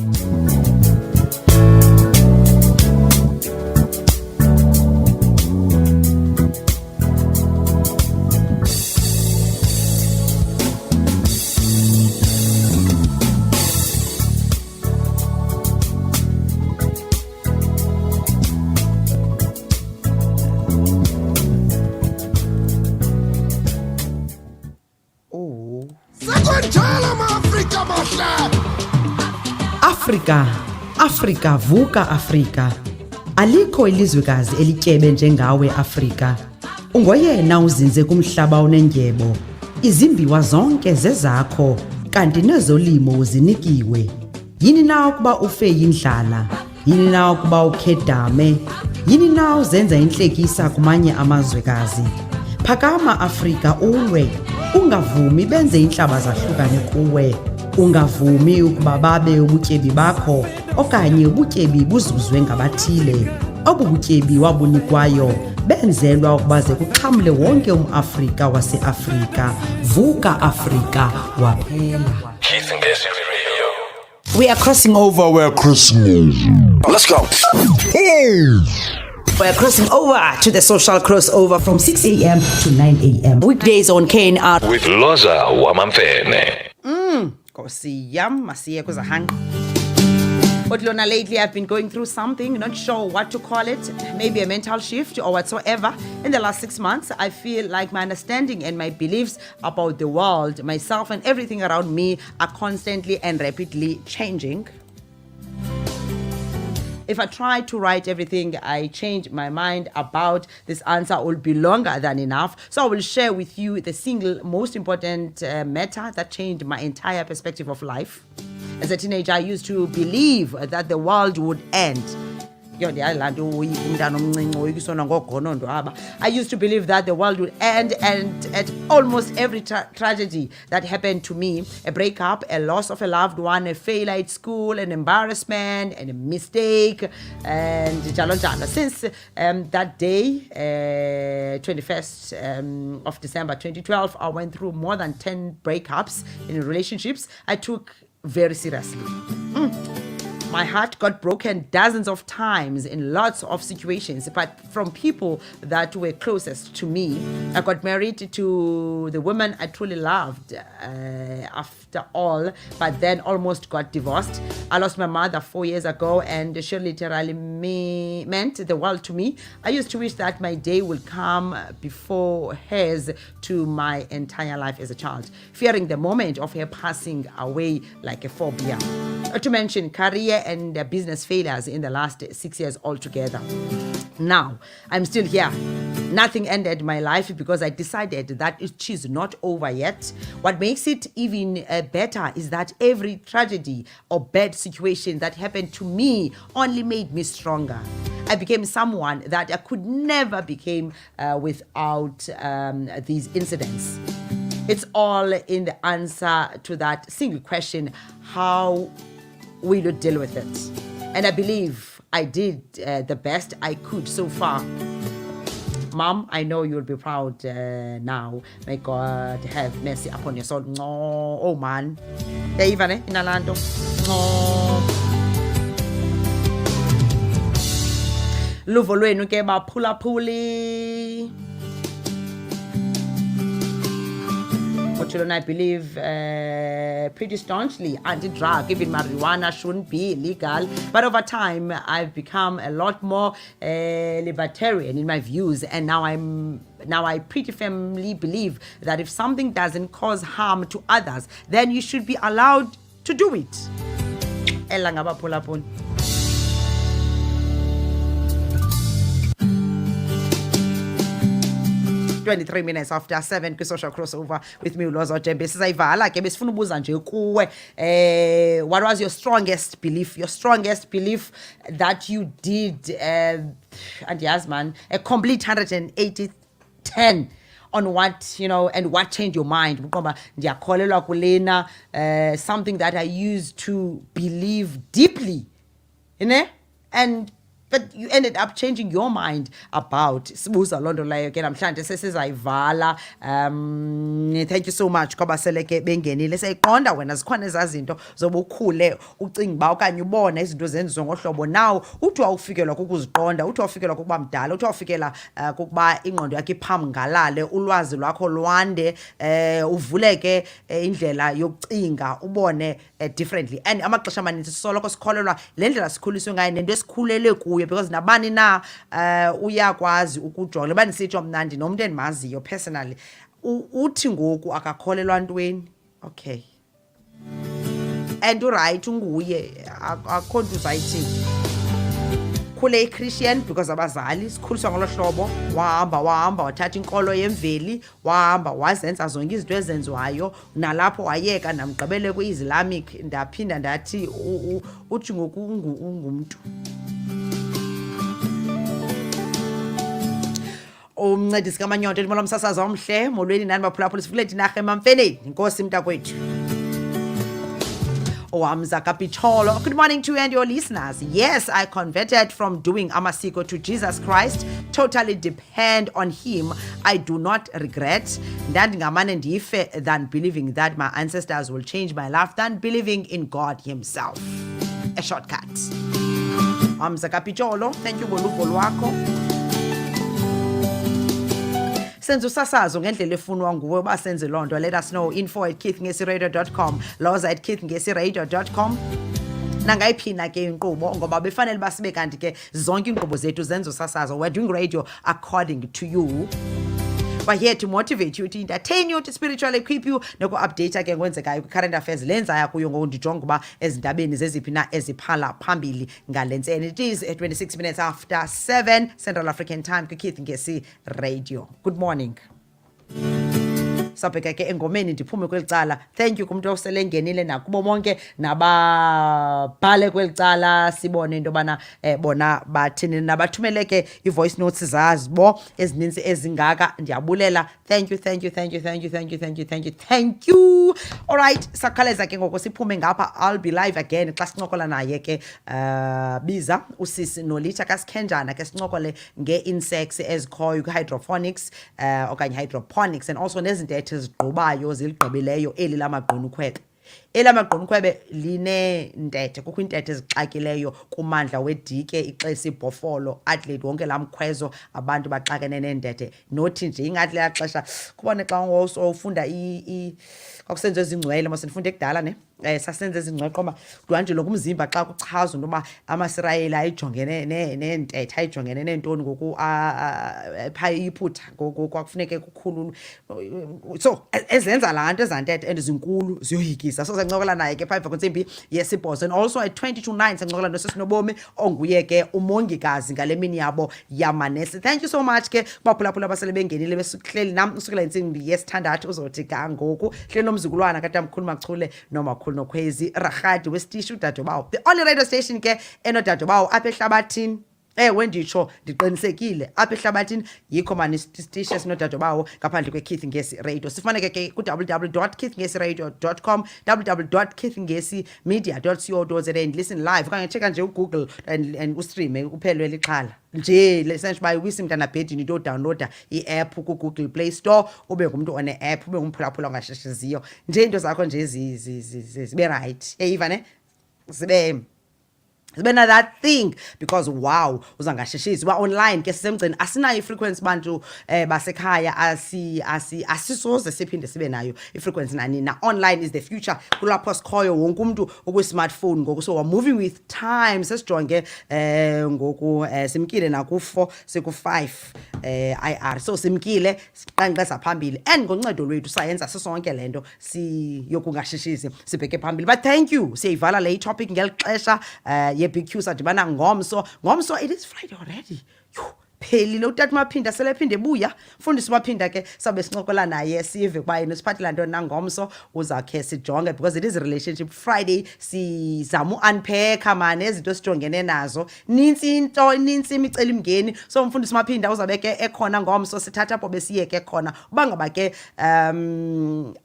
Speaker 1: Afrika, vuka Afrika. Alikho ilizwekazi elityebe njengawe Afrika. Ungoyena uzinze kumhlaba onendyebo. Izimbiwa zonke zezakho, kanti nezolimo uzinikiwe. Yini na ukuba ufe yindlala? Yini na ukuba ukhedame? Yini na uzenza inhlekisa kumanye amazwekazi? Phakama Afrika ulwe, ungavumi benze inhlaba zahlukane kuwe. Ungavumi ukuba babe ubutyebi bakho okanye ubutyebi buzuzwe ngabathile. Obu butyebi wabunikwayo benzelwa ukuba ze kuxhamle wonke umAfrika waseAfrika. Vuka Afrika waphela. We are crossing over. Let's go. We're crossing over to the social crossover from 6 a.m. to 9 a.m. Weekdays on KNR
Speaker 8: with Lhoza, wamaMfene.
Speaker 1: Kosi yam masiye kuzahang. But Lona, lately I've been going through something, not sure what to call it, maybe a mental shift or whatsoever. In the last 6 months, I feel like my understanding and my beliefs about the world, myself and everything around me are constantly and rapidly changing. If I try to write everything I change my mind about, this answer will be longer than enough. So I will share with you the single most important matter that changed my entire perspective of life. As a teenager, I used to believe that the world would end. I used to believe that the world would end, and at almost every tragedy that happened to me, a breakup, a loss of a loved one, a failure at school, an embarrassment, and a mistake, and jalo jalo. Since that day, 21st of December 2012, I went through more than 10 breakups in relationships I took very seriously. My heart got broken dozens of times in lots of situations, but from people that were closest to me. I got married to the woman I truly loved after all, but then almost got divorced. I lost my mother 4 years ago, and she literally meant the world to me. I used to wish that my day would come before hers to my entire life as a child, fearing the moment of her passing away like a phobia. Not to mention career and business failures in the last 6 years altogether. Now, I'm still here. Nothing ended my life because I decided that it is not over yet. What makes it even better is that every tragedy or bad situation that happened to me only made me stronger. I became someone that I could never become without these incidents. It's all in the answer to that single question: how will you deal with it? And I believe I did the best I could so far. Mom, I know you'll be proud now. May God have mercy upon your soul. Oh man. Even inalando. Luvo lwenu ke baphulaphuli. And I believe pretty staunchly anti-drug, even marijuana shouldn't be illegal. But over time, I've become a lot more libertarian in my views, and now I pretty firmly believe that if something doesn't cause harm to others, then you should be allowed to do it. 23 minutes after 7 kwi-social crossover with me, Lhoza. Sizayivala ke besifuna ubuza nje kuwe, what was your strongest belief that you did, and yes man, a complete 180-10 on what, and what changed your mind? Something that I used to believe deeply, but you ended up changing your mind about. Sibuza londo layo ke namhlanje sesizayivala. Thank you so much ngoba seleke bengenile. Siyayiqonda wena zikhona ezazinto zoba ukhule ucinga ba okanye ubone izinto zenziwe ngohlobo. Now uthi awufikelwa kukuziqonda, uthi awufikelwa kukuba mdala, uthi awufikela kukuba ingqondo yakhe iphambi ngalale, ulwazi lwakho lwande, uvuleke indlela yokucinga, ubone differently. And amaxesha amaninzi soloko sikholelwa le ndlela sikhuliswe ngayo nento esikhulele kuyo, because nabani na uyakwazi ukujonga. Lebani sitsho mnandi nomuntu endimaziyo personally uthi ngoku akakholelwa ntweni. Okay, and uright unguye, akho nto uzayithini. Khule Christian because abazali sikhuliswa ngolo hlobo, wahamba wathatha inkolo yemveli, wahamba wazenza zonke izinto ezenziwayo, nalapho wayeka namgqibele kwi-Islamic. Ndaphinda ndathi uthi ngoku ungumntu. Umncedisi kaManyonto ndimola umsasazo omhle, molweni nani baphulaphula, sivulele dinarha wamaMfene. Inkosi mntakwethu. Good morning to you and your listeners. Yes, I converted from doing amasiko to Jesus Christ. Totally depend on him. I do not regret. Ndandingamane ndife than believing that my ancestors will change my life than believing in God himself. A shortcut. Thank you ngoluvo lwakho. Senze usasazo ngendlela efunwa nguwe uba senze lonto. Let us know. info@keithngesieradio.com, Lhoza@keithngesieradio.com. nangayiphina ke inkqubo ngoba befanele basibe kanti ke zonke inkqubo zethu zenzo sasazo. We're doing radio according to you. We're here to motivate you, to entertain you, to spiritually equip you, noku-update ke ngokwenzekayo kwi-current affairs lenzayo kuyo ngoku ndijonga uba ezindabeni zeziphi na eziphala phambili ngale ntseni. It is 26 minutes after 7 Central African time kwi-Keith Ngesi Radio. Good morning. Sabheka ke engomeni ndiphume kwelicala. Thank you kumuntu osele ngenile nakubo bonke nababhale kwelicala sibone into bana bona bathini nabathumele ke i-voice notes zazibo ezininzi ezingaka. Ndiyabulela. Thank you. All right, sakhaleza ke ngoko siphume ngapha. I'll be live again xa sincokola naye ke biza usisi Nolita kaSkhenjana ke sincokole nge-insects ezikhoyo hydroponics okanye hydroponics and also nezinto ezigqubayo ziligqibileyo eli lamagqunukhwebe. Elamagqunukhwebe linentethe, kukho intethe ezixakileyo kumandla wedike ixesi ibhofolo athlete wonke lamkhwezo abantu baxakene nendethe nothi nje ingathi leyaxesha kubone xa ufunda kwakusenze ezingcwele masifunda ekudala ne sasenze ezingcwele qoma duhanjelo kumzimba xa kuchaza noma amasirayeli ayijongene nentethe ayijongene nentoni ngoku pha iphutha ngoku kwakufuneke kukhulu so ezenza laa nto ezantethe and zinkulu ziyoyikisa. So sancokola naye ke 5 kwentsimbi yesibhozo and also at 20 to 9 sancokola nosesinobomi onguye ke umongikazi ngale mini yabo yamanesi. Thank you so much ke kubaphulaphula abasele bengenile besuhleli nam usukela intsimbi yesithandathu uzothi ka ngoku hleli nomzukulwana katamkhulu machule nomakhulu nokhwezi Ragadi wesitishi udadobawo, the only radio station ke enodadobawo apha ehlabathini. Wenditsho ndiqinisekile apha ehlabathini yikho mani stishe esinodadobawo ngaphandle kwe-Keith Ngesi Radio. Sifaneke ke ku-www.keithngesiradio.com, www.keithngesimedia.co.za and listen live okanye checka nje uGoogle and ustreame uphelwe lixhala nje lesenje bayo kwisimntana bhedini into downloada i-app ku-Google Play Store ube ngumuntu one-app ube ngumphulaphula ongashesheziyo nje into zakho nje zibe right eyiva ne zibe na that thing because wow uzangasheshisi ba online ke sisemgcini asinayo i-frequency bantu basekhaya asisoze siphinde sibe nayo i-frequency nani na online is the future kulapho sikhoyo wonke umuntu okwi-smartphone ngoku so we're moving with time sesijonge ngoku simkile naku-4 siku-5 IR so simkile siqanqesa phambili and ngoncedo lwethu sayenza sisonke lento siyokungasheshisi sibheke phambili. But thank you siyivala le topic ngelixesha Big Q sadibana ngomso it is Friday already. Phelile utata maphinda selephinde ebuya mfundisi maphinda ke sabe sincokola naye sive kuba yena siphathela ntoni nangomso uzakhe sijonge because it is a relationship Friday sizama unpack manje izinto sijongene nazo ninzi imiceli mngeni so mfundisi maphinda uzabeke ekhona ngomso sithatha apho besiyeke khona uba ngaba ke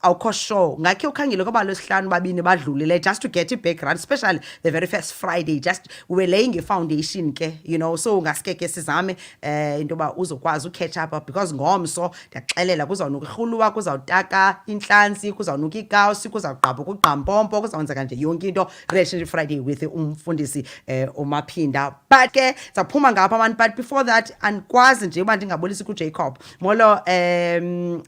Speaker 1: awukho sure ngakhe ukhangile kuba lesihlanu babini badlulile just to get a background especially the very first Friday just we were laying a foundation ke you know so ngaske ke sizame into ba uzokwazi catch up because ngomso ndiyaxelela kuzawunuka irhuluwa kuzawutaka inhlansi kuzawunuka ikawusi kuzawugqabha kugqampompo kuzawenzeka nje yonke into relationship Friday with umfundisi uMaphinda but ke saphuma ngapha abantu but before that andikwazi nje uba ndingabulisi kuJacob molo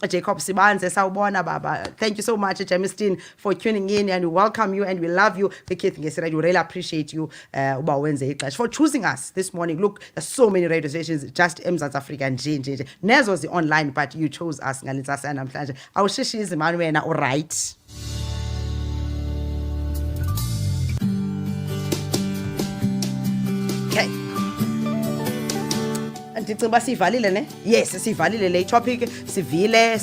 Speaker 1: Jacob Sibanze sawubona baba. Thank you so much Jamistin for tuning in and we welcome you and we love you the Keith Ngesi Radio. We really appreciate you uba wenze ixesha for choosing us this morning. Look, there's so many radio stations just eMzantsi Afrika nje nezo zi online but you chose us ngalentsasa namhlanje awushishisi mani wena alright. Okay, ndicinga sivalile ne yes sivalile le topic sivile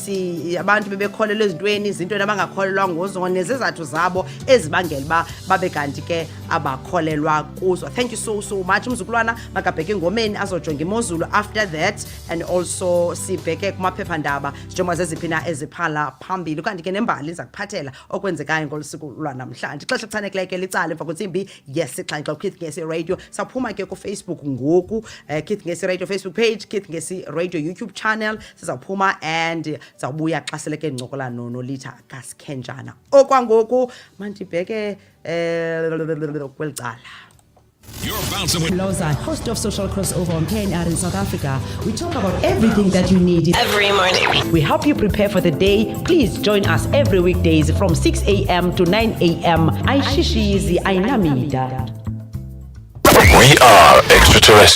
Speaker 1: abantu bebekholelwa ezintweni izinto abangakholelwa ngozona nezizathu zabo ezibangela ba babe kanti ke abakholelwa kuzo. Thank you so much umzukulwana makabheke ngomeni azojonga imozulu after that and also sibheke kumaphephandaba njengoba zeziphina eziphala phambili kanti ke nembali zakuphathela okwenzekayo ngolusuku lwanamhlanje ixesha lichanekile ke licala emva kwentsimbi yesixhenxe Keith Ngesi Radio. Saphuma ke ku Facebook ngoku Keith Ngesi Radio Facebook page, Keith Ngesi Radio YouTube channel sizaphuma and zawubuya xa seleke ncokola Nolita kaSkhenjana okwangoku mandibheke kwelicala.
Speaker 8: You're bouncing with
Speaker 9: Lhoza, host of Social Crossover on KNR in South Africa. We talk about everything that you need
Speaker 10: every morning.
Speaker 1: We help you prepare for the day. Please join us every weekdays from 6 a.m. to 9 a.m. Aishishizi Ainamida.
Speaker 8: We are extraterrestrial.